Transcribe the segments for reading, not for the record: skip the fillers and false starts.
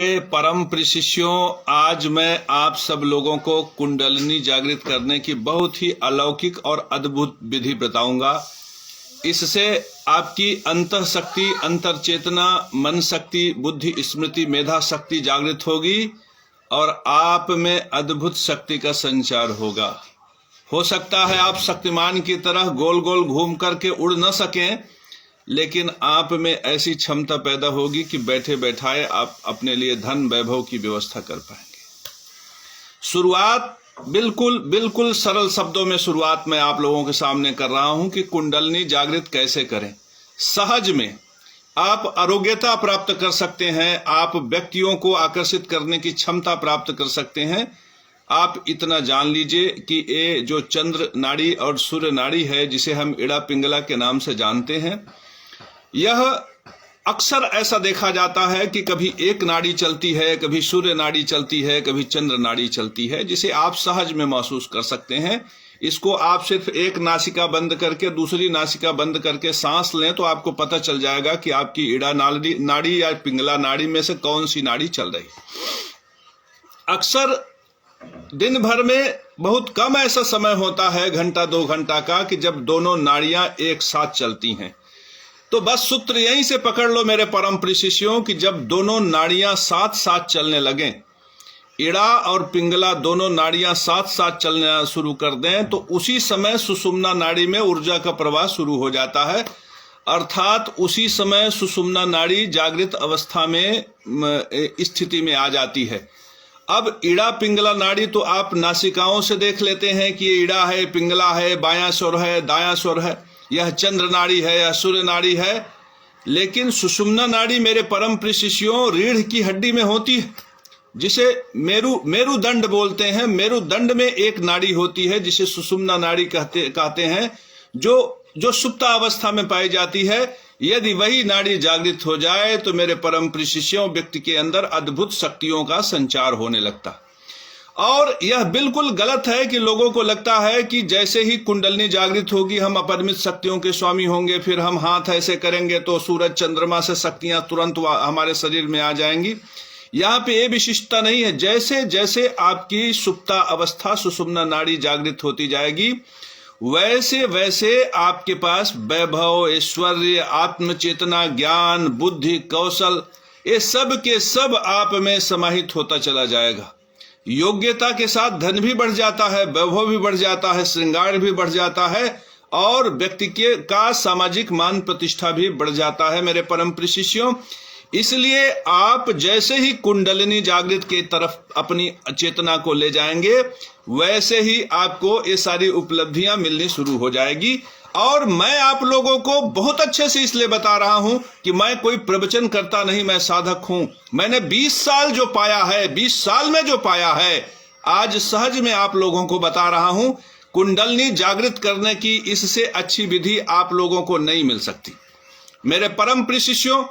परम प्रिय शिष्यों, आज मैं आप सब लोगों को कुंडलिनी जागृत करने की बहुत ही अलौकिक और अद्भुत विधि बताऊंगा। इससे आपकी अंतः शक्ति, अंतर चेतना, मन शक्ति, बुद्धि, स्मृति, मेधा शक्ति जागृत होगी और आप में अद्भुत शक्ति का संचार होगा। हो सकता है आप शक्तिमान की तरह गोल गोल घूम करके उड़ न सकें, लेकिन आप में ऐसी क्षमता पैदा होगी कि बैठे बैठाए आप अपने लिए धन वैभव की व्यवस्था कर पाएंगे। शुरुआत बिल्कुल सरल शब्दों में शुरुआत मैं आप लोगों के सामने कर रहा हूं कि कुंडलिनी जागृत कैसे करें। सहज में आप आरोग्यता प्राप्त कर सकते हैं, आप व्यक्तियों को आकर्षित करने की क्षमता प्राप्त कर सकते हैं। आप इतना जान लीजिए कि ये जो चंद्र नाड़ी और सूर्य नाड़ी है, जिसे हम इड़ा पिंगला के नाम से जानते हैं, यह अक्सर ऐसा देखा जाता है कि कभी एक नाड़ी चलती है, कभी सूर्य नाड़ी चलती है, कभी चंद्र नाड़ी चलती है, जिसे आप सहज में महसूस कर सकते हैं। इसको आप सिर्फ एक नासिका बंद करके दूसरी नासिका बंद करके सांस लें तो आपको पता चल जाएगा कि आपकी इड़ा नाड़ी या पिंगला नाड़ी में से कौन सी नाड़ी चल रही। अक्सर दिन भर में बहुत कम ऐसा समय होता है, घंटा 2 घंटा का, कि जब दोनों नाड़ियां एक साथ चलती हैं। तो बस सूत्र यहीं से पकड़ लो मेरे परम प्रिय शिष्यों कि जब दोनों नाड़ियां साथ साथ चलने लगें, इड़ा और पिंगला दोनों नाड़ियां साथ साथ चलना शुरू कर दें, तो उसी समय सुषुम्ना नाड़ी में ऊर्जा का प्रवाह शुरू हो जाता है। अर्थात उसी समय सुषुम्ना नाड़ी जागृत अवस्था में स्थिति में आ जाती है। अब इड़ा पिंगला नाड़ी तो आप नासिकाओं से देख लेते हैं कि ये इड़ा है, पिंगला है, बायां स्वर है, दायां स्वर है, यह चंद्र नाड़ी है, यह सूर्य नाड़ी है। लेकिन सुषुम्ना नाड़ी मेरे परम प्रिय शिष्यों रीढ़ की हड्डी में होती है, जिसे मेरुदंड बोलते हैं। मेरुदंड में एक नाड़ी होती है जिसे सुषुम्ना नाड़ी कहते हैं, जो सुप्तावस्था में पाई जाती है। यदि वही नाड़ी जागृत हो जाए तो मेरे परम प्रिय शिष्यों व्यक्ति के अंदर अद्भुत शक्तियों का संचार होने लगता। और यह बिल्कुल गलत है कि लोगों को लगता है कि जैसे ही कुंडलिनी जागृत होगी हम अपरिमित शक्तियों के स्वामी होंगे, फिर हम हाथ ऐसे करेंगे तो सूरज चंद्रमा से शक्तियां तुरंत हमारे शरीर में आ जाएंगी। यहाँ पे ये विशिष्टता नहीं है। जैसे जैसे आपकी सुप्ता अवस्था सुषुम्ना नाड़ी जागृत होती जाएगी, वैसे वैसे आपके पास वैभव, ऐश्वर्य, आत्मचेतना, ज्ञान, बुद्धि, कौशल, ये सब के सब आप में समाहित होता चला जाएगा। योग्यता के साथ धन भी बढ़ जाता है, वैभव भी बढ़ जाता है, श्रृंगार भी बढ़ जाता है और व्यक्ति का सामाजिक मान प्रतिष्ठा भी बढ़ जाता है मेरे परम प्रिय शिष्यों। इसलिए आप जैसे ही कुंडलिनी जागृत के तरफ अपनी चेतना को ले जाएंगे, वैसे ही आपको ये सारी उपलब्धियां मिलनी शुरू हो जाएगी। और मैं आप लोगों को बहुत अच्छे से इसलिए बता रहा हूं कि मैं कोई प्रवचन करता नहीं, मैं साधक हूं। मैंने 20 साल जो पाया है, 20 साल में जो पाया है, आज सहज में आप लोगों को बता रहा हूं। कुंडलिनी जागृत करने की इससे अच्छी विधि आप लोगों को नहीं मिल सकती मेरे परम प्रिय शिष्यों।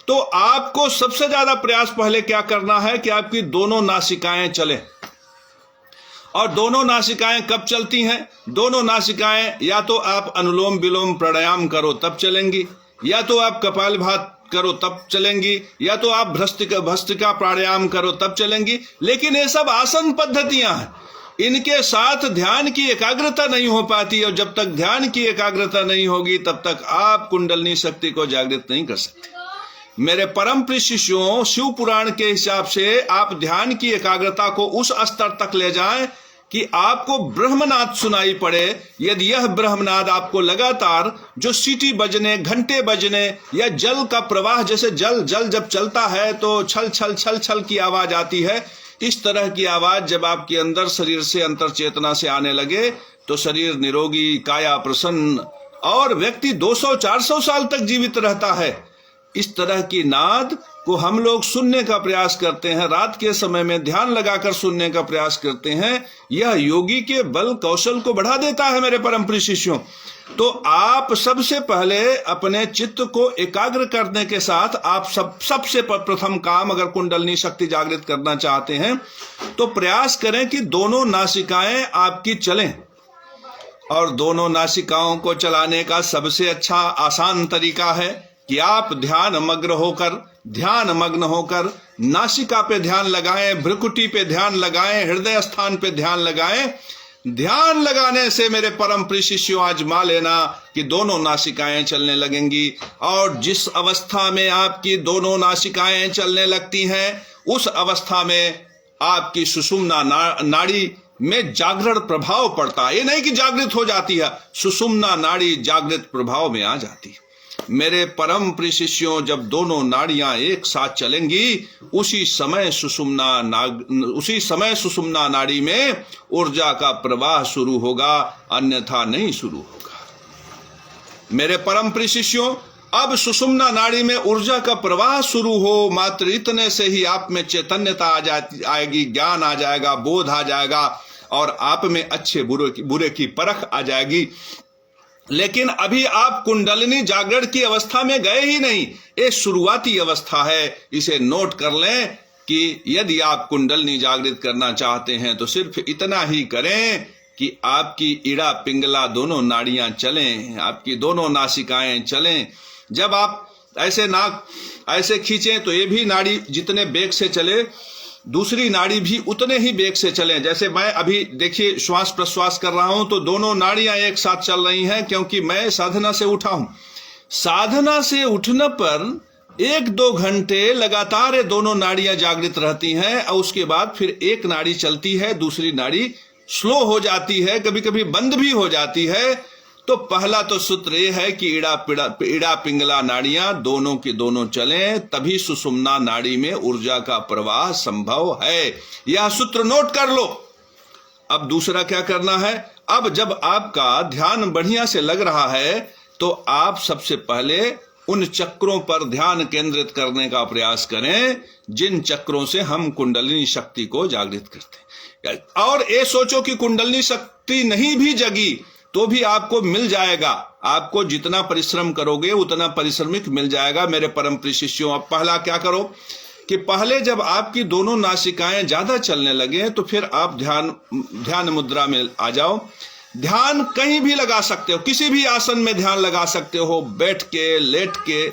तो आपको सबसे ज्यादा प्रयास पहले क्या करना है कि आपकी दोनों नासिकाएं चलें। और दोनों नासिकाएं कब चलती हैं? दोनों नासिकाएं या तो आप अनुलोम विलोम प्राणायाम करो तब चलेंगी, या तो आप कपालभात करो तब चलेंगी, या तो आप भस्त्रिका प्राणायाम करो तब चलेंगी। लेकिन ये सब आसन पद्धतियां हैं, इनके साथ ध्यान की एकाग्रता नहीं हो पाती। और जब तक ध्यान की एकाग्रता नहीं होगी तब तक आप कुंडलिनी शक्ति को जागृत नहीं कर सकते मेरे परम प्रिय शिष्यों। शिव पुराण के हिसाब से आप ध्यान की एकाग्रता को उस स्तर तक ले जाएं कि आपको ब्रह्मनाद सुनाई पड़े। यदि यह ब्रह्मनाद आपको लगातार जो सीटी बजने, घंटे बजने, या जल का प्रवाह, जैसे जल जब चलता है तो छल छल छल छल की आवाज आती है, इस तरह की आवाज जब आपके अंदर शरीर से अंतर चेतना से आने लगे तो शरीर निरोगी, काया प्रसन्न और व्यक्ति 200-400 साल तक जीवित रहता है। इस तरह की नाद को हम लोग सुनने का प्रयास करते हैं, रात के समय में ध्यान लगाकर सुनने का प्रयास करते हैं। यह योगी के बल कौशल को बढ़ा देता है मेरे परम प्रिय शिष्यों। तो आप सबसे पहले अपने चित्त को एकाग्र करने के साथ आप सबसे प्रथम काम, अगर कुंडलिनी शक्ति जागृत करना चाहते हैं तो प्रयास करें कि दोनों नासिकाएं आपकी चलें। और दोनों नासिकाओं को चलाने का सबसे अच्छा आसान तरीका है कि आप ध्यान मग्न होकर नासिका पे ध्यान लगाएं, भ्रुकुटी पे ध्यान लगाएं, हृदय स्थान पे ध्यान लगाएं। ध्यान लगाने से मेरे परम प्रिय शिष्यों आजमा लेना कि दोनों नासिकाएं चलने लगेंगी, और जिस अवस्था में आपकी दोनों नासिकाएं चलने लगती हैं उस अवस्था में आपकी सुषुम्ना नाड़ी में जागरण प्रभाव पड़ता है। ये नहीं कि जागृत हो जाती है, सुषुम्ना नाड़ी जागृत प्रभाव में आ जाती है। मेरे परम प्रिय शिष्यों, जब दोनों नाड़ियां एक साथ चलेंगी उसी समय सुषुम्ना नाड़ी में ऊर्जा का प्रवाह शुरू होगा, अन्यथा नहीं शुरू होगा। मेरे परम प्रिय शिष्यों, अब सुषुम्ना नाड़ी में ऊर्जा का प्रवाह शुरू हो, मात्र इतने से ही आप में चैतन्यता आएगी, ज्ञान आ जाएगा, बोध आ जाएगा, और आप में अच्छे बुरे की परख आ जाएगी। लेकिन अभी आप कुंडलिनी जागरण की अवस्था में गए ही नहीं, ये शुरुआती अवस्था है। इसे नोट कर लें कि यदि आप कुंडलिनी जागृत करना चाहते हैं तो सिर्फ इतना ही करें कि आपकी इड़ा पिंगला दोनों नाड़ियां चलें, आपकी दोनों नासिकाएं चलें। जब आप ऐसे नाक ऐसे खींचें तो ये भी नाड़ी जितने बेग से चले, दूसरी नाड़ी भी उतने ही बेग से चलें। जैसे मैं अभी देखिए श्वास प्रश्वास कर रहा हूं तो दोनों नाड़ियां एक साथ चल रही हैं, क्योंकि मैं साधना से उठा हूं। साधना से उठने पर 1-2 घंटे लगातार ये दोनों नाड़ियां जागृत रहती हैं, और उसके बाद फिर एक नाड़ी चलती है, दूसरी नाड़ी स्लो हो जाती है, कभी कभी बंद भी हो जाती है। तो पहला तो सूत्र ये है कि इड़ा पिंगला नाड़ियां दोनों की दोनों चलें, तभी सुषुम्ना नाड़ी में ऊर्जा का प्रवाह संभव है। यह सूत्र नोट कर लो। अब दूसरा क्या करना है, अब जब आपका ध्यान बढ़िया से लग रहा है तो आप सबसे पहले उन चक्रों पर ध्यान केंद्रित करने का प्रयास करें जिन चक्रों से हम कुंडलिनी शक्ति को जागृत करते हैं। और ये सोचो कि कुंडलिनी शक्ति नहीं भी जगी तो भी आपको मिल जाएगा, आपको जितना परिश्रम करोगे उतना परिश्रमिक मिल जाएगा। मेरे परम प्रिय शिष्यों, अब पहला क्या करो कि पहले जब आपकी दोनों नासिकाएं ज्यादा चलने लगे तो फिर आप ध्यान मुद्रा में आ जाओ। ध्यान कहीं भी लगा सकते हो, किसी भी आसन में ध्यान लगा सकते हो, बैठ के, लेट के।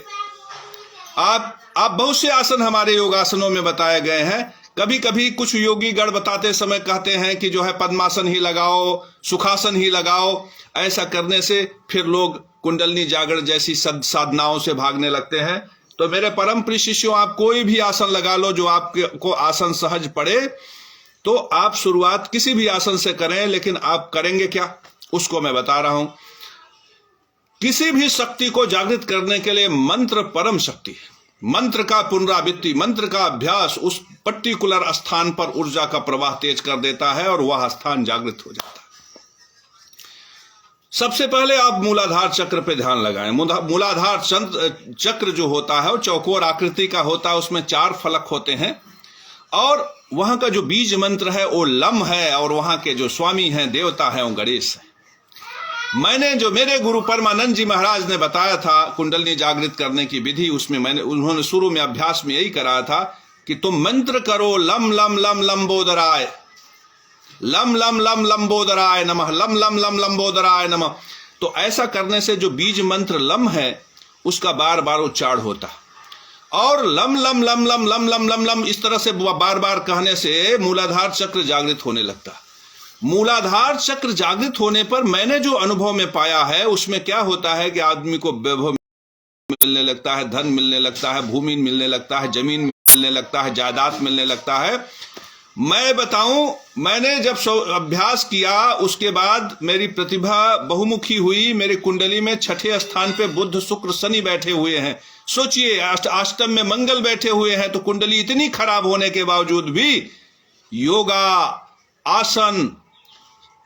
आप बहुत से आसन हमारे योगासनों में बताए गए हैं। कभी कभी कुछ योगी गण बताते समय कहते हैं कि जो है पद्मासन ही लगाओ, सुखासन ही लगाओ। ऐसा करने से फिर लोग कुंडलिनी जागरण जैसी साधनाओं से भागने लगते हैं। तो मेरे परम प्रिय शिष्यों, आप कोई भी आसन लगा लो जो आपको आसन सहज पड़े। तो आप शुरुआत किसी भी आसन से करें, लेकिन आप करेंगे क्या उसको मैं बता रहा हूं। किसी भी शक्ति को जागृत करने के लिए मंत्र परम शक्ति है। मंत्र का पुनरावृत्ति, मंत्र का अभ्यास उस पर्टिकुलर स्थान पर ऊर्जा का प्रवाह तेज कर देता है और वह स्थान जागृत हो जाता है। सबसे पहले आप मूलाधार चक्र पे ध्यान लगाएं। मूलाधार चक्र जो होता है वो चौकोर आकृति का होता है, उसमें 4 फलक होते हैं, और वहां का जो बीज मंत्र है वो लम है, और वहां के जो स्वामी हैं, देवता हैं, वो गणेश है। मैंने जो मेरे गुरु परमानंद जी महाराज ने बताया था कुंडलिनी जागृत करने की विधि, उसमें उन्होंने शुरू में अभ्यास में यही कराया था कि तुम मंत्र करो लम लम लम लंबोदराय, लम लम लम लंबोदराय नमः, लम लम लम लंबोदराय नमः। तो ऐसा करने से जो बीज मंत्र लम है उसका बार बार उच्चारण होता, और लम लम लम लम लम लम लम लम इस तरह से बार बार कहने से मूलाधार चक्र जागृत होने लगता। मूलाधार चक्र जागृत होने पर मैंने जो अनुभव में पाया है उसमें क्या होता है कि आदमी को वैभव मिलने लगता है, धन मिलने लगता है, भूमि मिलने लगता है, जमीन मिलने लगता है, जायदाद मिलने लगता है। मैं बताऊं, मैंने जब अभ्यास किया उसके बाद मेरी प्रतिभा बहुमुखी हुई। मेरी कुंडली में 6ठे स्थान पे बुध शुक्र शनि बैठे हुए हैं। सोचिए, अष्टम में मंगल बैठे हुए हैं, तो कुंडली इतनी खराब होने के बावजूद भी योगा, आसन,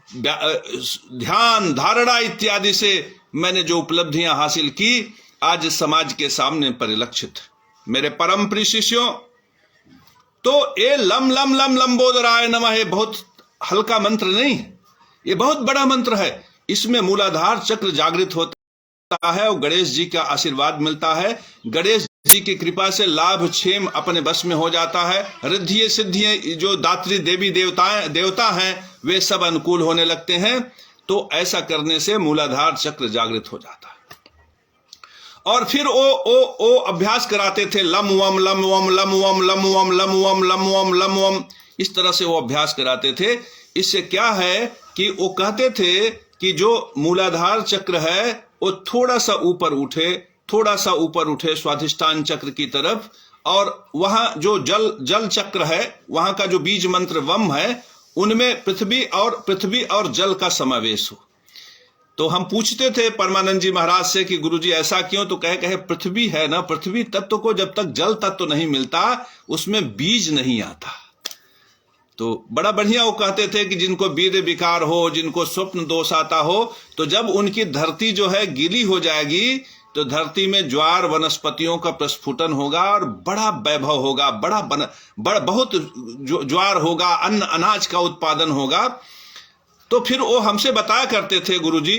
ध्यान, धारणा इत्यादि से मैंने जो उपलब्धियां हासिल की आज समाज के सामने परिलक्षित। मेरे परम प्रिय शिष्यों, तो ये लम लम लम लंबोदराय नमः ये बहुत हल्का मंत्र नहीं है, ये बहुत बड़ा मंत्र है। इसमें मूलाधार चक्र जागृत होता है और गणेश जी का आशीर्वाद मिलता है। गणेश जी की कृपा से लाभ क्षेम अपने बस में हो जाता है। रिद्धि सिद्धियां जो दात्री देवी देवता हैं वे सब अनुकूल होने लगते हैं। तो ऐसा करने से मूलाधार चक्र जागृत हो जाता है। और फिर ओ अभ्यास कराते थे, लम वम लम वम लम वम लम वम लम वम लम वम लम वम, इस तरह से वो अभ्यास कराते थे। इससे क्या है कि वो कहते थे कि जो मूलाधार चक्र है वो थोड़ा सा ऊपर उठे, थोड़ा सा ऊपर उठे स्वाधिष्ठान चक्र की तरफ, और वहां जो जल चक्र है, वहां का जो बीज मंत्र वम है, उनमें पृथ्वी और जल का समावेश हो। तो हम पूछते थे परमानंद जी महाराज से कि गुरुजी ऐसा क्यों? तो कहे पृथ्वी है ना, पृथ्वी तत्व को जब तक जल तत्व नहीं मिलता उसमें बीज नहीं आता। तो बड़ा बढ़िया वो कहते थे कि जिनको वीर्य विकार हो, जिनको स्वप्न दोष आता हो, तो जब उनकी धरती जो है गीली हो जाएगी तो धरती में ज्वार वनस्पतियों का प्रस्फुटन होगा और बड़ा वैभव होगा, बहुत ज्वार होगा, अन्न अनाज का उत्पादन होगा। तो फिर वो हमसे बताया करते थे गुरुजी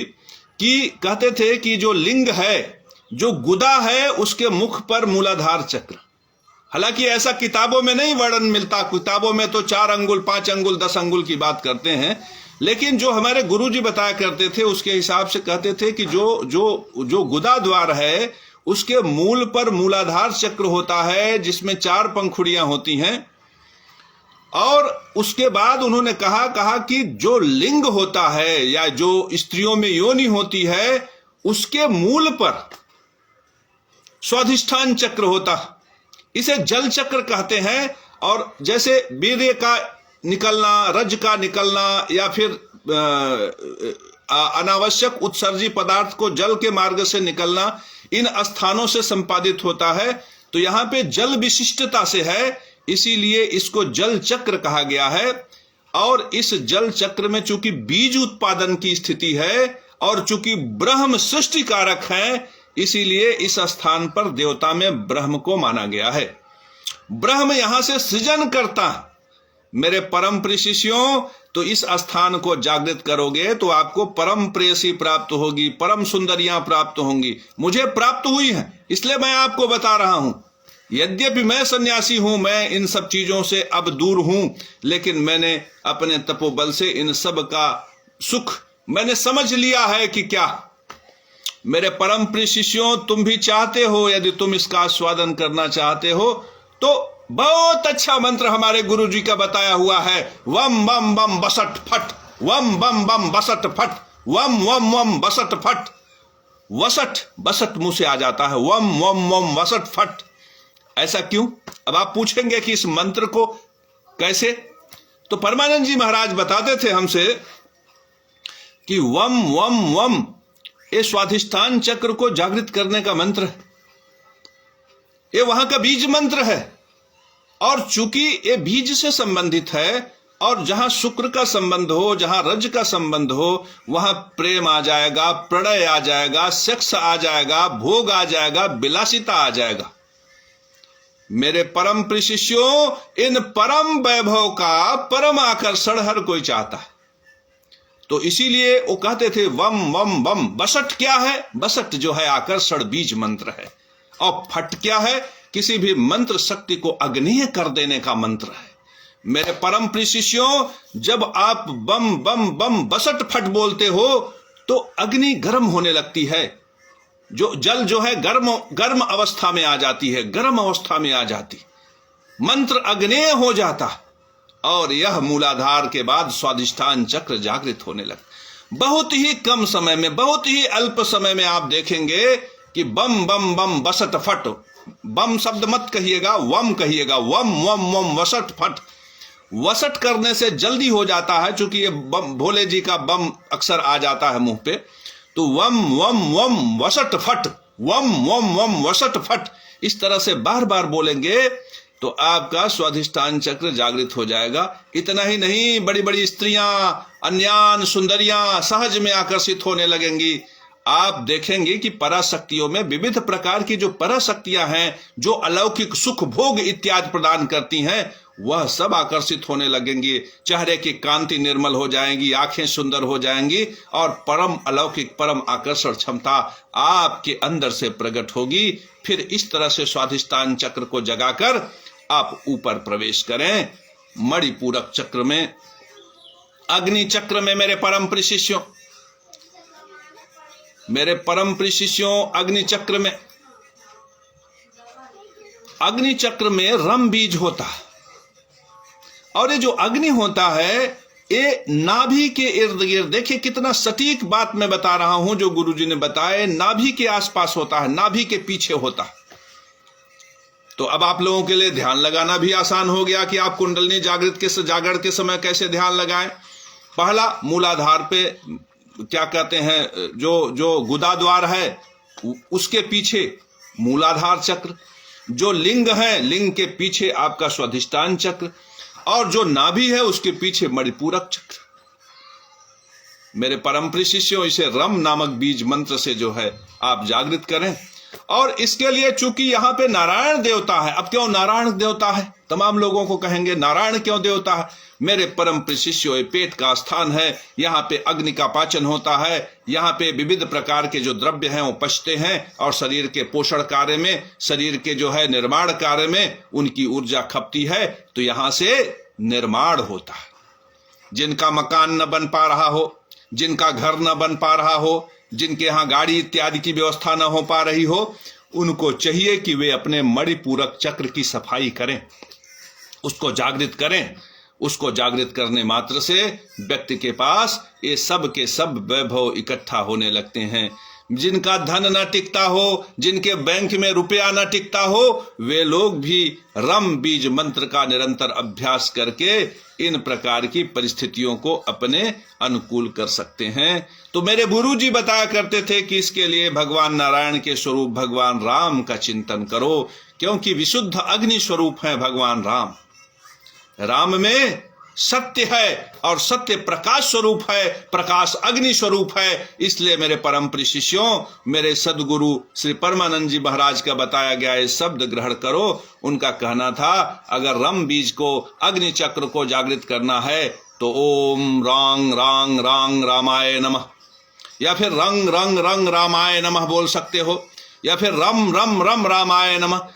कि कहते थे कि जो लिंग है, जो गुदा है, उसके मुख पर मूलाधार चक्र। हालांकि ऐसा किताबों में नहीं वर्णन मिलता, किताबों में तो 4 अंगुल 5 अंगुल 10 अंगुल की बात करते हैं, लेकिन जो हमारे गुरुजी बताया करते थे उसके हिसाब से कहते थे कि जो गुदा द्वार है उसके मूल पर मूलाधार चक्र होता है, जिसमें 4 पंखुड़ियां होती हैं। और उसके बाद उन्होंने कहा कि जो लिंग होता है या जो स्त्रियों में योनि होती है, उसके मूल पर स्वाधिष्ठान चक्र होता, इसे जल चक्र कहते हैं। और जैसे वीर्य का निकलना, रज का निकलना, या फिर अनावश्यक उत्सर्जी पदार्थ को जल के मार्ग से निकलना, इन स्थानों से संपादित होता है। तो यहां पे जल विशिष्टता से है, इसीलिए इसको जल चक्र कहा गया है। और इस जल चक्र में चूंकि बीज उत्पादन की स्थिति है और चूंकि ब्रह्म सृष्टि कारक है, इसीलिए इस स्थान पर देवता में ब्रह्म को माना गया है। ब्रह्म यहां से सृजन करता। मेरे परम प्रिय शिष्यों, तो इस स्थान को जागृत करोगे तो आपको परम प्रेयसी प्राप्त होगी, परम सुंदरियां प्राप्त होंगी। मुझे प्राप्त हुई है, इसलिए मैं आपको बता रहा हूं। यद्यपि मैं सन्यासी हूं, मैं इन सब चीजों से अब दूर हूं, लेकिन मैंने अपने तपोबल से इन सब का सुख मैंने समझ लिया है कि क्या। मेरे परम प्रिय शिष्यों, तुम भी चाहते हो, यदि तुम इसका आस्वादन करना चाहते हो तो बहुत अच्छा मंत्र हमारे गुरु जी का बताया हुआ है। वम वम वम बसट फट, वम वम वम बसट फट, वम वम वम बसट फट। वसट, बसट मुंह से आ जाता है, वम वम वम वसट फट। ऐसा क्यों? अब आप पूछेंगे कि इस मंत्र को कैसे? तो परमानंद जी महाराज बताते थे हमसे कि वम वम वम ये स्वाधिष्ठान चक्र को जागृत करने का मंत्र है, ये वहां का बीज मंत्र है। और चूंकि ये बीज से संबंधित है, और जहां शुक्र का संबंध हो, जहां रज का संबंध हो, वहां प्रेम आ जाएगा, प्रणय आ जाएगा, सेक्स आ जाएगा, भोग आ जाएगा, विलासिता आ जाएगा। मेरे परम प्रिय शिष्यों, इन परम वैभव का परम आकर्षण हर कोई चाहता है। तो इसीलिए वो कहते थे वम वम वम। बसट क्या है? बसट जो है आकर्षण बीज मंत्र है। और फट क्या है? किसी भी मंत्र शक्ति को अग्निय कर देने का मंत्र है। मेरे परम प्रिय शिष्यों, जब आप बम बम बम बसट फट बोलते हो तो अग्नि गर्म होने लगती है। जो जल जो है गर्म अवस्था में आ जाती है, गर्म अवस्था में आ जाती, मंत्र अग्नेय हो जाता। और यह मूलाधार के बाद स्वाधिष्ठान चक्र जागृत होने लगा। बहुत ही कम समय में, बहुत ही अल्प समय में आप देखेंगे कि बम बम बम बसट फट। बम शब्द मत कहिएगा, वम कहिएगा। वम वम वम वसट फट। वसट करने से जल्दी हो जाता है, चूंकि ये भोले जी का बम अक्सर आ जाता है मुंह पे। तो वम वम वम वसट फट, वम वम वम वसट फट, इस तरह से बार बार बोलेंगे तो आपका स्वाधिष्ठान चक्र जागृत हो जाएगा। इतना ही नहीं, बड़ी बड़ी स्त्रियां, अन्यान सुंदरियां सहज में आकर्षित होने लगेंगी। आप देखेंगे कि पराशक्तियों में विविध प्रकार की जो पराशक्तियां हैं, जो अलौकिक सुख भोग इत्यादि प्रदान करती हैं, वह सब आकर्षित होने लगेंगी। चेहरे की कांति निर्मल हो जाएंगी, आंखें सुंदर हो जाएंगी, और परम अलौकिक परम आकर्षण क्षमता आपके अंदर से प्रकट होगी। फिर इस तरह से स्वाधिष्ठान चक्र को जगाकर आप ऊपर प्रवेश करें मणिपूरक चक्र में, अग्नि चक्र में। मेरे परम प्रिय शिष्यों, मेरे परम प्रिय शिष्यों, अग्नि चक्र में अग्नि चक्र में रम बीज होता है, और ये जो अग्नि होता है ये नाभि के इर्द गिर्द, देखिए कितना सटीक बात मैं बता रहा हूं जो गुरुजी ने बताए, नाभि के आसपास होता है, नाभि के पीछे होता है। तो अब आप लोगों के लिए ध्यान लगाना भी आसान हो गया कि आप कुंडलिनी जागरण के समय कैसे ध्यान लगाएं। पहला, मूलाधार पे क्या कहते हैं, जो गुदा द्वार है उसके पीछे मूलाधार चक्र, जो लिंग है लिंग के पीछे आपका स्वाधिष्ठान चक्र, और जो नाभि है उसके पीछे मणिपूरक चक्र। मेरे परम प्रिय शिष्यों, इसे रम नामक बीज मंत्र से जो है आप जागृत करें। और इसके लिए चूंकि यहां पे नारायण देवता है, अब क्यों नारायण देवता है, तमाम लोगों को कहेंगे नारायण क्यों देवता है। मेरे परम प्रिय शिष्यों, ये पेट का स्थान है, यहाँ पे अग्नि का पाचन होता है, यहाँ पे विविध प्रकार के जो द्रव्य हैं वो पचते हैं, और शरीर के पोषण कार्य में, शरीर के जो है निर्माण कार्य में उनकी ऊर्जा खपती है, तो यहां से निर्माण होता है। जिनका मकान न बन पा रहा हो, जिनका घर न बन पा रहा हो, जिनके यहाँ गाड़ी इत्यादि की व्यवस्था न हो पा रही हो, उनको चाहिए कि वे अपने मणिपूरक चक्र की सफाई करें, उसको जागृत करें। उसको जागृत करने मात्र से व्यक्ति के पास ये सब के सब वैभव इकट्ठा होने लगते हैं। जिनका धन न टिकता हो, जिनके बैंक में रुपया न टिकता हो, वे लोग भी रम बीज मंत्र का निरंतर अभ्यास करके इन प्रकार की परिस्थितियों को अपने अनुकूल कर सकते हैं। तो मेरे गुरुजी बताया करते थे कि इसके लिए भगवान नारायण के स्वरूप भगवान राम का चिंतन करो, क्योंकि विशुद्ध अग्नि स्वरूप है भगवान राम। राम में सत्य है और सत्य प्रकाश स्वरूप है, प्रकाश अग्नि स्वरूप है। इसलिए मेरे परम प्रिय शिष्यों, मेरे सदगुरु श्री परमानंद जी महाराज का बताया गया ये शब्द ग्रहण करो। उनका कहना था, अगर रम बीज को, अग्नि चक्र को जागृत करना है तो ओम रांग रांग रांग रामाय नमः, या फिर रंग रंग रंग रामाय नमः बोल सकते हो, या फिर रम रम रम रामाय नमः।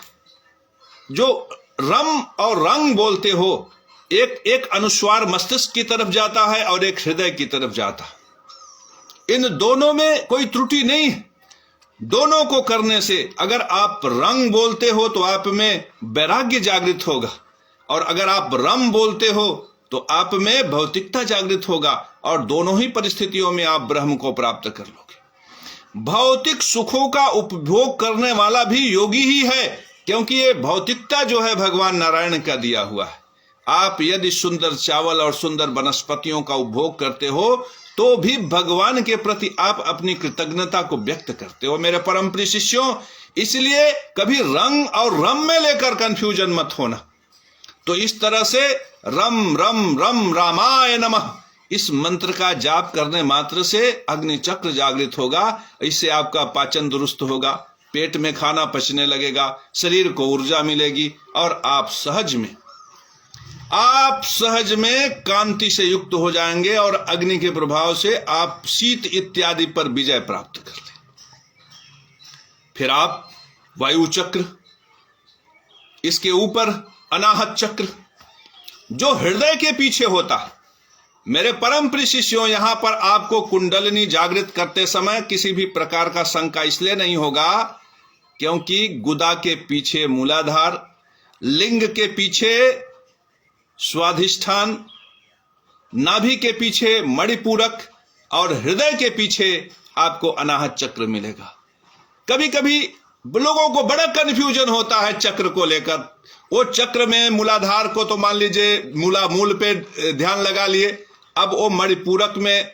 जो रम और रंग बोलते हो, एक अनुस्वार मस्तिष्क की तरफ जाता है और एक हृदय की तरफ जाता है। इन दोनों में कोई त्रुटि नहीं है। दोनों को करने से अगर आप रंग बोलते हो तो आप में वैराग्य जागृत होगा, और अगर आप रम बोलते हो तो आप में भौतिकता जागृत होगा, और दोनों ही परिस्थितियों में आप ब्रह्म को प्राप्त कर लोगे। भौतिक सुखों का उपभोग करने वाला भी योगी ही है, क्योंकि ये भौतिकता जो है भगवान नारायण का दिया हुआ है। आप यदि सुंदर चावल और सुंदर वनस्पतियों का उपभोग करते हो तो भी भगवान के प्रति आप अपनी कृतज्ञता को व्यक्त करते हो मेरे परम प्रिय शिष्यों। इसलिए कभी रंग और रम में लेकर कंफ्यूजन मत होना। तो इस तरह से रम रम रम रामाय नमः, इस मंत्र का जाप करने मात्र से अग्नि चक्र जागृत होगा। इससे आपका पाचन दुरुस्त होगा, पेट में खाना पचने लगेगा, शरीर को ऊर्जा मिलेगी, और आप सहज में कांति से युक्त हो जाएंगे, और अग्नि के प्रभाव से आप शीत इत्यादि पर विजय प्राप्त कर लें। फिर आप वायु चक्र, इसके ऊपर अनाहत चक्र जो हृदय के पीछे होता है। मेरे परम प्रिय शिष्यों, यहां पर आपको कुंडलिनी जागृत करते समय किसी भी प्रकार का शंका इसलिए नहीं होगा क्योंकि गुदा के पीछे मूलाधार, लिंग के पीछे स्वाधिष्ठान, नाभि के पीछे मणिपूरक, और हृदय के पीछे आपको अनाहत चक्र मिलेगा। कभी कभी लोगों को बड़ा कंफ्यूजन होता है चक्र को लेकर। वो चक्र में मूलाधार को तो मान लीजिए मूल पे ध्यान लगा लिए, अब वो मणिपूरक में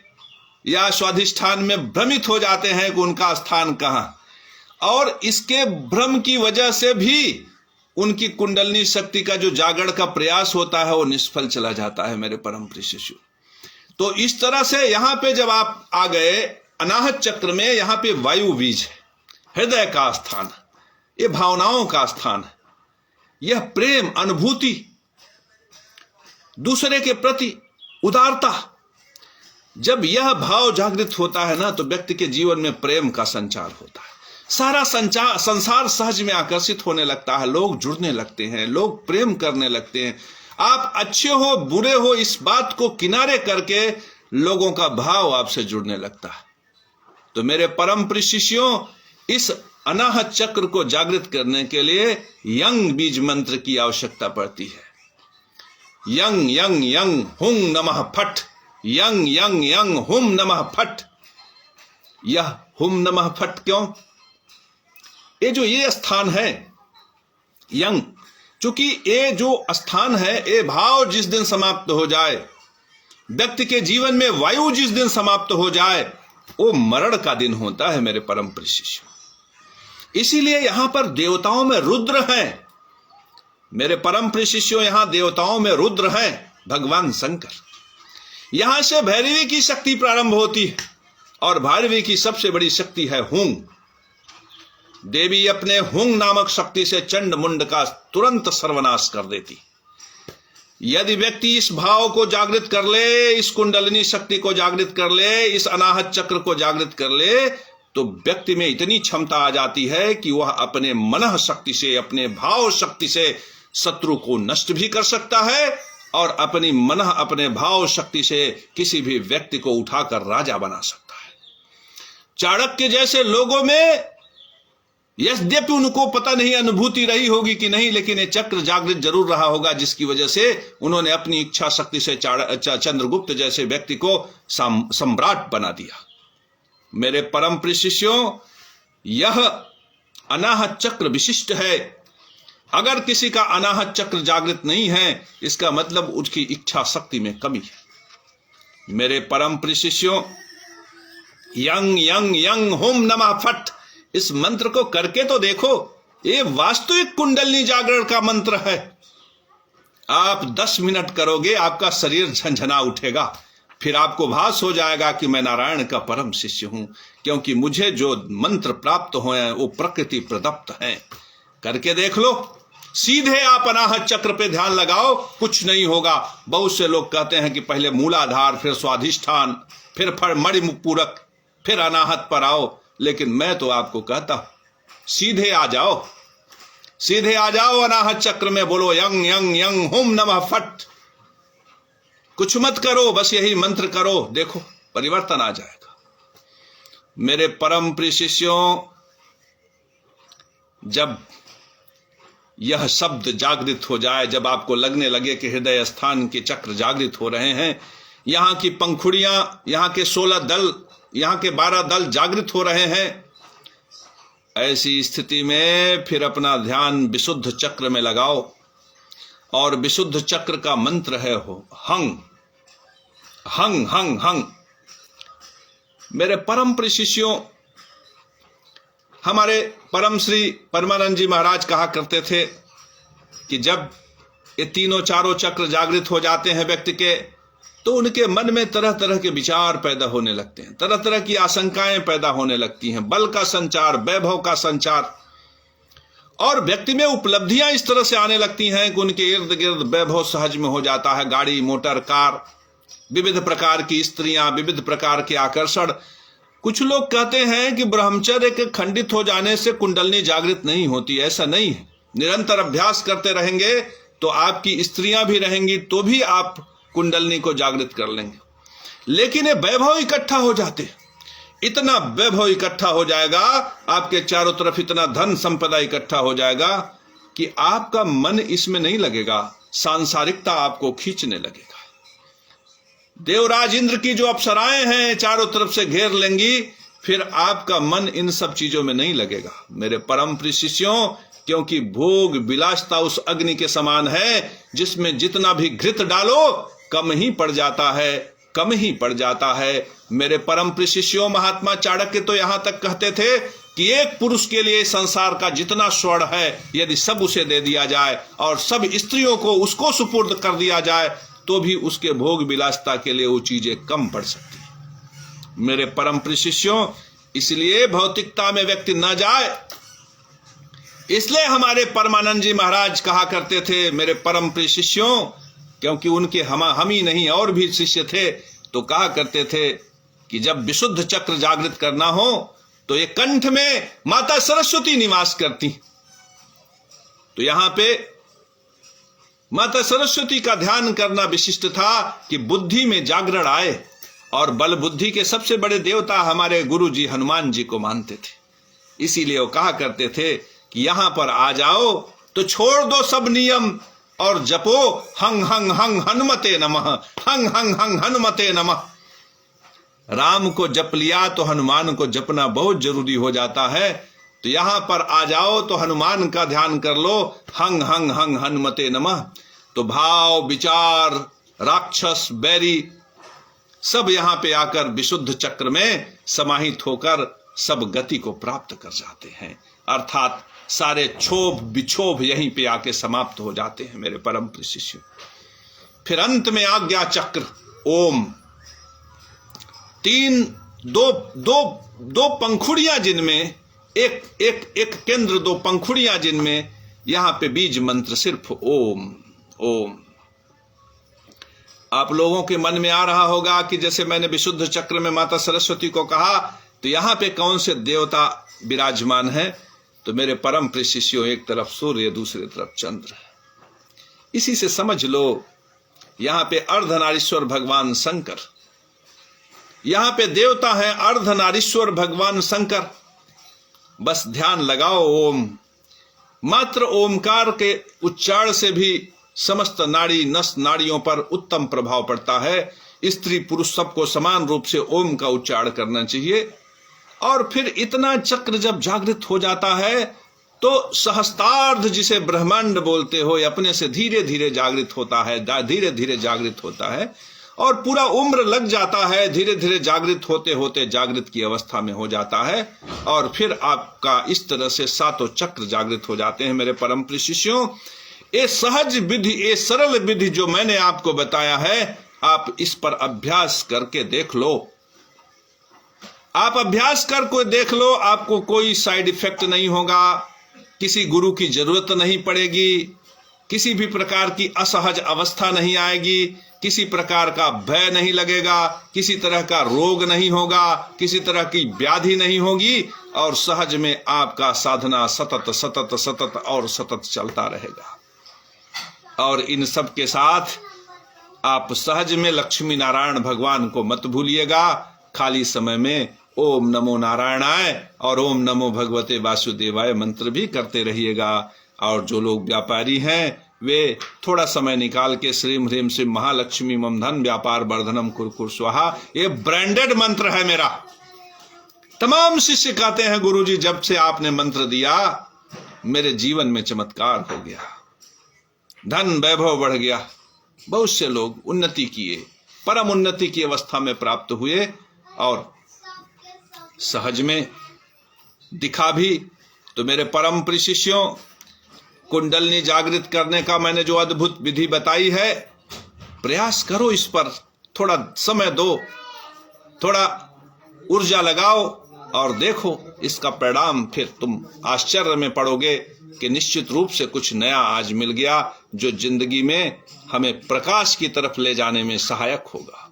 या स्वाधिष्ठान में भ्रमित हो जाते हैं कि उनका स्थान कहाँ, और इसके भ्रम की वजह से भी उनकी कुंडलिनी शक्ति का जो जागरण का प्रयास होता है वो निष्फल चला जाता है मेरे परम प्रिय शिष्यों। तो इस तरह से यहां पे जब आप आ गए अनाहत चक्र में, यहां पे वायु बीज है, हृदय का स्थान, ये भावनाओं का स्थान है, यह प्रेम, अनुभूति, दूसरे के प्रति उदारता। जब यह भाव जागृत होता है ना, तो व्यक्ति के जीवन में प्रेम का संचार होता है। सारा संसार सहज में आकर्षित होने लगता है, लोग जुड़ने लगते हैं, लोग प्रेम करने लगते हैं। आप अच्छे हो बुरे हो, इस बात को किनारे करके लोगों का भाव आपसे जुड़ने लगता है। तो मेरे परम प्रिय शिष्यों, इस अनाहत चक्र को जागृत करने के लिए यंग बीज मंत्र की आवश्यकता पड़ती है। यंग यंग यंग हुं नमः फट, यंग यंग यंग हुम नमः फट। यह हुम नमः फट क्यों? ये स्थान है यंग, चूंकि ये जो स्थान है, ये भाव जिस दिन समाप्त हो जाए, व्यक्ति के जीवन में वायु जिस दिन समाप्त हो जाए, वो मरण का दिन होता है मेरे परम प्रिय शिष्य। इसीलिए यहां पर देवताओं में रुद्र हैं मेरे परम प्रिय शिष्यों, यहां देवताओं में रुद्र हैं भगवान शंकर। यहां से भैरवी की शक्ति प्रारंभ होती है और भैरवी की सबसे बड़ी शक्ति है हुंग। देवी अपने हुंग नामक शक्ति से चंड मुंड का तुरंत सर्वनाश कर देती। यदि व्यक्ति इस भाव को जागृत कर ले, इस कुंडलिनी शक्ति को जागृत कर ले, इस अनाहत चक्र को जागृत कर ले, तो व्यक्ति में इतनी क्षमता आ जाती है कि वह अपने मनः शक्ति से, अपने भाव शक्ति से शत्रु को नष्ट भी कर सकता है और अपनी मनः, अपने भाव शक्ति से किसी भी व्यक्ति को उठाकर राजा बना सकता है। चाणक्य जैसे लोगों में यद्यपि उनको पता नहीं अनुभूति रही होगी कि नहीं, लेकिन ये चक्र जागृत जरूर रहा होगा, जिसकी वजह से उन्होंने अपनी इच्छा शक्ति से चंद्रगुप्त जैसे व्यक्ति को सम्राट बना दिया। मेरे परम प्रिय शिष्यों, यह अनाहत चक्र विशिष्ट है। अगर किसी का अनाहत चक्र जागृत नहीं है, इसका मतलब उसकी इच्छा शक्ति में कमी है। मेरे परम प्रिय शिष्यों, यंग यंग यंग हुम नमः फट, इस मंत्र को करके तो देखो। ये वास्तविक कुंडलिनी जागरण का मंत्र है। आप 10 मिनट करोगे, आपका शरीर झंझना उठेगा, फिर आपको भास हो जाएगा कि मैं नारायण का परम शिष्य हूं, क्योंकि मुझे जो मंत्र प्राप्त हुए हैं वो प्रकृति प्रदत्त हैं। करके देख लो, सीधे आप अनाहत चक्र पे ध्यान लगाओ, कुछ नहीं होगा। बहुत से लोग कहते हैं कि पहले मूलाधार, फिर स्वाधिष्ठान, फिर मणिपूरक, फिर अनाहत पर आओ, लेकिन मैं तो आपको कहता हूं सीधे आ जाओ, सीधे आ जाओ अनाहत चक्र में, बोलो यंग यंग यंग हुम नमः फट। कुछ मत करो, बस यही मंत्र करो, देखो परिवर्तन आ जाएगा। मेरे परम प्रिय शिष्यों, जब यह शब्द जागृत हो जाए, जब आपको लगने लगे कि हृदय स्थान के चक्र जागृत हो रहे हैं, यहां की पंखुड़ियां, यहां के 16 दल, यहां के 12 दल जागृत हो रहे हैं, ऐसी स्थिति में फिर अपना ध्यान विशुद्ध चक्र में लगाओ। और विशुद्ध चक्र का मंत्र है हो हंग हंग हंग हंग। मेरे परम प्रिय शिष्यों, हमारे परम श्री परमानंद जी महाराज कहा करते थे कि जब ये तीनों चारों चक्र जागृत हो जाते हैं व्यक्ति के, तो उनके मन में तरह तरह के विचार पैदा होने लगते हैं, तरह तरह की आशंकाएं पैदा होने लगती हैं, बल का संचार, वैभव का संचार, और व्यक्ति में उपलब्धियां इस तरह से आने लगती हैं कि उनके इर्द गिर्द वैभव सहज में हो जाता है। गाड़ी, मोटर, कार, विविध प्रकार की स्त्रियां, विविध प्रकार के आकर्षण। कुछ लोग कहते हैं कि ब्रह्मचर्य के खंडित हो जाने से कुंडलिनी जागृत नहीं होती। ऐसा नहीं है। निरंतर अभ्यास करते रहेंगे तो आपकी स्त्रियां भी रहेंगी तो भी आप कुंडलिनी को जागृत कर लेंगे। लेकिन ये वैभव इकट्ठा हो जाते, इतना वैभव इकट्ठा हो जाएगा, आपके चारों तरफ इतना धन संपदा इकट्ठा हो जाएगा कि आपका मन इसमें नहीं लगेगा, सांसारिकता आपको खींचने लगेगा। देवराज इंद्र की जो अप्सराएं हैं चारों तरफ से घेर लेंगी, फिर आपका मन इन सब चीजों में नहीं लगेगा। मेरे परम प्रिय शिष्यों, क्योंकि भोग विलासता उस अग्नि के समान है जिसमें जितना भी घृत डालो कम ही पड़ जाता है, कम ही पड़ जाता है। मेरे परम प्रिय शिष्यों, महात्मा चाणक्य तो यहां तक कहते थे कि एक पुरुष के लिए संसार का जितना स्वर्ण है यदि सब उसे दे दिया जाए और सब स्त्रियों को उसको सुपुर्द कर दिया जाए तो भी उसके भोग विलासता के लिए वो चीजें कम पड़ सकती है। मेरे परम प्रिय शिष्यों, इसलिए भौतिकता में व्यक्ति न जाए। इसलिए हमारे परमानंद जी महाराज कहा करते थे, मेरे परम प्रिय शिष्यों, क्योंकि उनके हम ही नहीं और भी शिष्य थे, तो कहा करते थे कि जब विशुद्ध चक्र जागृत करना हो तो ये कंठ में माता सरस्वती निवास करती। तो यहां पे माता सरस्वती का ध्यान करना विशिष्ट था कि बुद्धि में जागरण आए। और बल बुद्धि के सबसे बड़े देवता हमारे गुरु जी हनुमान जी को मानते थे। इसीलिए वो कहा करते थे कि यहां पर आ जाओ तो छोड़ दो सब नियम और जपो हंग हंग हंग हनुमते नमः, हंग हंग हंग हनुमते नमः। राम को जप लिया तो हनुमान को जपना बहुत जरूरी हो जाता है। तो यहां पर आ जाओ तो हनुमान का ध्यान कर लो, हंग हंग हंग हनुमते नमः। तो भाव, विचार, राक्षस, बैरी सब यहां पे आकर विशुद्ध चक्र में समाहित होकर सब गति को प्राप्त कर जाते हैं, अर्थात सारे क्षोभ विक्षोभ यहीं पे आके समाप्त हो जाते हैं मेरे परम प्रिय शिष्यों। फिर अंत में आज्ञा चक्र ओम, दो पंखुड़ियां जिनमें एक एक एक केंद्र, दो पंखुड़ियां जिनमें यहां पे बीज मंत्र सिर्फ ओम ओम। आप लोगों के मन में आ रहा होगा कि जैसे मैंने विशुद्ध चक्र में माता सरस्वती को कहा तो यहां पे कौन से देवता विराजमान है? तो मेरे परम प्रिय शिष्यों, एक तरफ सूर्य, दूसरी तरफ चंद्र। इसी से समझ लो यहां पे अर्धनारीश्वर भगवान शंकर, यहां पे देवता है अर्धनारीश्वर भगवान शंकर। बस ध्यान लगाओ ओम। मात्र ओमकार के उच्चारण से भी समस्त नाड़ी नस नाड़ियों पर उत्तम प्रभाव पड़ता है। स्त्री पुरुष सबको समान रूप से ओम का उच्चारण करना चाहिए। और फिर इतना चक्र जब जागृत हो जाता है तो सहस्त्रार्ध जिसे ब्रह्मांड बोलते हो अपने से धीरे धीरे जागृत होता है, धीरे धीरे जागृत होता है और पूरा उम्र लग जाता है। धीरे धीरे जागृत होते होते जागृत की अवस्था में हो जाता है और फिर आपका इस तरह से सातों चक्र जागृत हो जाते हैं मेरे परम प्रिय शिष्यों। ये सहज विधि, ये सरल विधि जो मैंने आपको बताया है, आप इस पर अभ्यास करके देख लो। आप अभ्यास करके देख लो, आपको कोई साइड इफेक्ट नहीं होगा, किसी गुरु की जरूरत नहीं पड़ेगी, किसी भी प्रकार की असहज अवस्था नहीं आएगी, किसी प्रकार का भय नहीं लगेगा, किसी तरह का रोग नहीं होगा, किसी तरह की व्याधि नहीं होगी और सहज में आपका साधना सतत सतत सतत और सतत चलता रहेगा। और इन सब के साथ आप सहज में लक्ष्मी नारायण भगवान को मत भूलिएगा। खाली समय में ओम नमो नारायणाय और ओम नमो भगवते वासुदेवाय मंत्र भी करते रहिएगा। और जो लोग व्यापारी हैं वे थोड़ा समय निकाल के श्रीम ह्रीम श्रीम महालक्ष्मी मम धन व्यापार वर्धनम कुरकुर स्वाहा, ये ब्रांडेड मंत्र है मेरा। तमाम शिष्य कहते हैं गुरुजी जब से आपने मंत्र दिया मेरे जीवन में चमत्कार हो गया, धन वैभव बढ़ गया। बहुत से लोग उन्नति किए, परम उन्नति की अवस्था में प्राप्त हुए और सहज में दिखा भी। तो मेरे परम प्रिय शिष्यों, कुंडलनी जागृत करने का मैंने जो अद्भुत विधि बताई है, प्रयास करो, इस पर थोड़ा समय दो, थोड़ा ऊर्जा लगाओ और देखो इसका परिणाम। फिर तुम आश्चर्य में पड़ोगे कि निश्चित रूप से कुछ नया आज मिल गया जो जिंदगी में हमें प्रकाश की तरफ ले जाने में सहायक होगा।